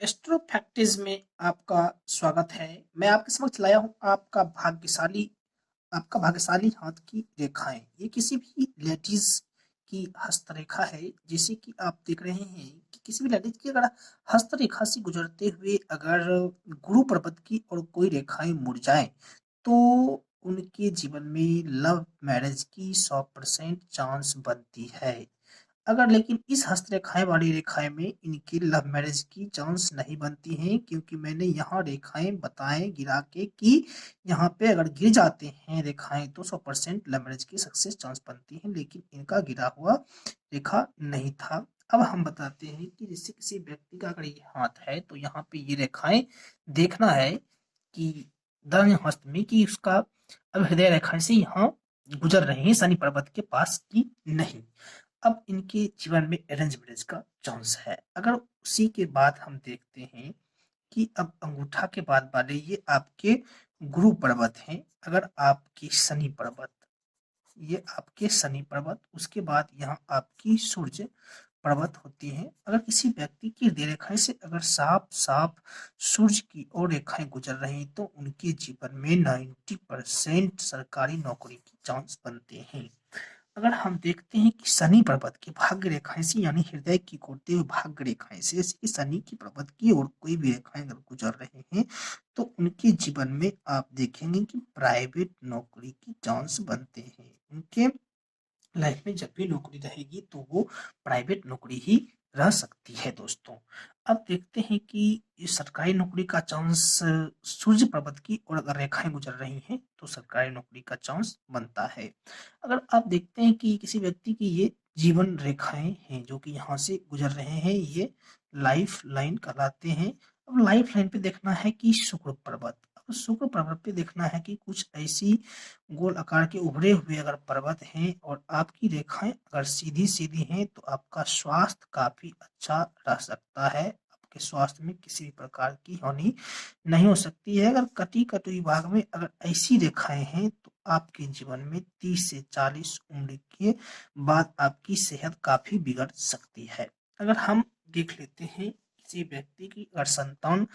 Astro फैक्टिस में आपका स्वागत है। मैं आपके समक्ष लाया हूँ आपका भाग्यशाली हाथ की रेखाएं। ये किसी भी लेडीज की हस्तरेखा है। जैसे कि आप देख रहे हैं कि किसी भी लेडीज की अगर हस्तरेखा से गुजरते हुए अगर गुरु पर्वत की और कोई रेखाएं मुड़ जाएं तो उनके जीवन में लव मैरिज की 100% चांस बनती है। अगर लेकिन इस हस्तरेखाएं वाली रेखाएं में इनकी लव मैरिज की चांस नहीं बनती हैं, क्योंकि मैंने यहाँ रेखाएं बताएं गिरा के कि यहाँ पे अगर गिर जाते हैं रेखाएं तो 100% लव मैरिज की सक्सेस चांस बनती है, लेकिन इनका गिरा हुआ रेखा नहीं था। अब हम बताते हैं कि जैसे किसी व्यक्ति का अगर ये हाथ है तो यहाँ पे ये रेखाएं देखना है कि दाहिने हस्त में कि उसका अब हृदय रेखाएं से यहाँ गुजर रहे हैं शनि पर्वत के पास की नहीं। अब इनके जीवन में अरेंज मैरिज का चांस है। अगर उसी के बाद हम देखते हैं कि अब अंगूठा के बाद वाले ये आपके गुरु पर्वत हैं। अगर आपके शनि पर्वत, ये आपके शनि पर्वत, उसके बाद यहाँ आपकी सूर्य पर्वत होती है। अगर किसी व्यक्ति की हृदय रेखाएं से अगर साफ साफ सूर्य की ओर रेखाएं गुजर रही तो उनके जीवन में 90% सरकारी नौकरी की चांस बनते हैं। अगर हम देखते हैं कि शनि पर्वत की भाग्य रेखाएं से यानी हृदय की कोटते हुए भाग्य रेखाएं से, जैसे कि शनि की पर्वत की ओर कोई भी रेखाएं अगर गुजर रहे हैं तो उनके जीवन में आप देखेंगे कि प्राइवेट नौकरी की चांस बनते हैं। उनके लाइफ में जब भी नौकरी रहेगी तो वो प्राइवेट नौकरी ही रह सकती है दोस्तों। अब देखते हैं कि ये सरकारी नौकरी का चांस सूर्य पर्वत की और अगर रेखाएं गुजर रही हैं तो सरकारी नौकरी का चांस बनता है। अगर आप देखते हैं कि किसी व्यक्ति की ये जीवन रेखाएं हैं जो कि यहाँ से गुजर रहे हैं, ये लाइफ लाइन कहलाते हैं। अब लाइफ लाइन पे देखना है कि शुक्र पर्वत, अब शुक्र पर्वत पे देखना है कि कुछ ऐसी गोल आकार के उभरे हुए अगर पर्वत हैं और आपकी रेखाएं अगर सीधी सीधी हैं तो आपका स्वास्थ्य काफी अच्छा रह सकता है। आपके स्वास्थ्य में किसी भी प्रकार की हानि नहीं हो सकती है। अगर कटी कटी भाग में अगर ऐसी रेखाएं हैं तो आपके जीवन में 30 से 40 उम्र के बाद आपकी सेहत काफी बिगड़ सकती है। अगर हम देख लेते हैं किसी व्यक्ति की अगर संतान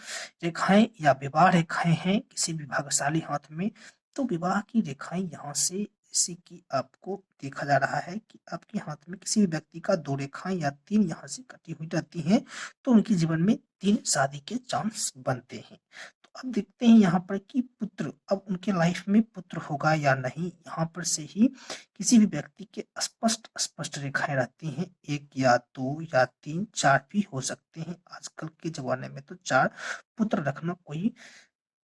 रेखाएं या विवाह रेखाएं हैं किसी भी भाग्यशाली हाथ में तो विवाह की रेखाएं यहाँ से, जैसे कि आपको देखा जा रहा है कि आपके हाथ में किसी भी व्यक्ति का 2 रेखाएं या 3 यहाँ से कटी हुई रहती हैं तो उनके जीवन में 3 शादी के चांस बनते हैं। तो अब देखते हैं यहाँ पर कि पुत्र, अब उनके लाइफ में पुत्र होगा या नहीं। यहाँ पर से ही किसी भी व्यक्ति के स्पष्ट स्पष्ट रेखाएं रहती हैं, 1 या 2 या 3 4 भी हो सकते हैं। आजकल के जमाने में तो 4 पुत्र रखना कोई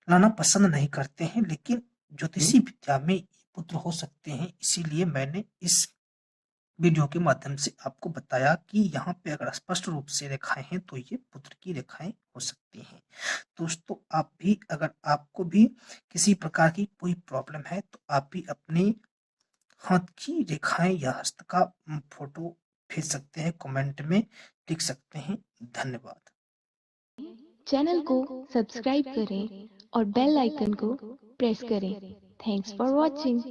लाना पसंद नहीं करते हैं, लेकिन ज्योतिषी विद्या में पुत्र हो सकते हैं। इसीलिए मैंने इस वीडियो के माध्यम से आपको बताया कि यहाँ पे अगर स्पष्ट रूप से रेखाएं हैं तो ये पुत्र की रेखाएं हो सकती हैं। दोस्तों, आप भी अगर आपको भी किसी प्रकार की कोई प्रॉब्लम है तो आप भी अपने हाथ की रेखाएं या हस्त का फोटो भेज सकते हैं, कमेंट में लिख सकते हैं। धन्यवाद। चैनल को सब्सक्राइब करें और बेल आइकन को प्रेस करें। Thanks for watching.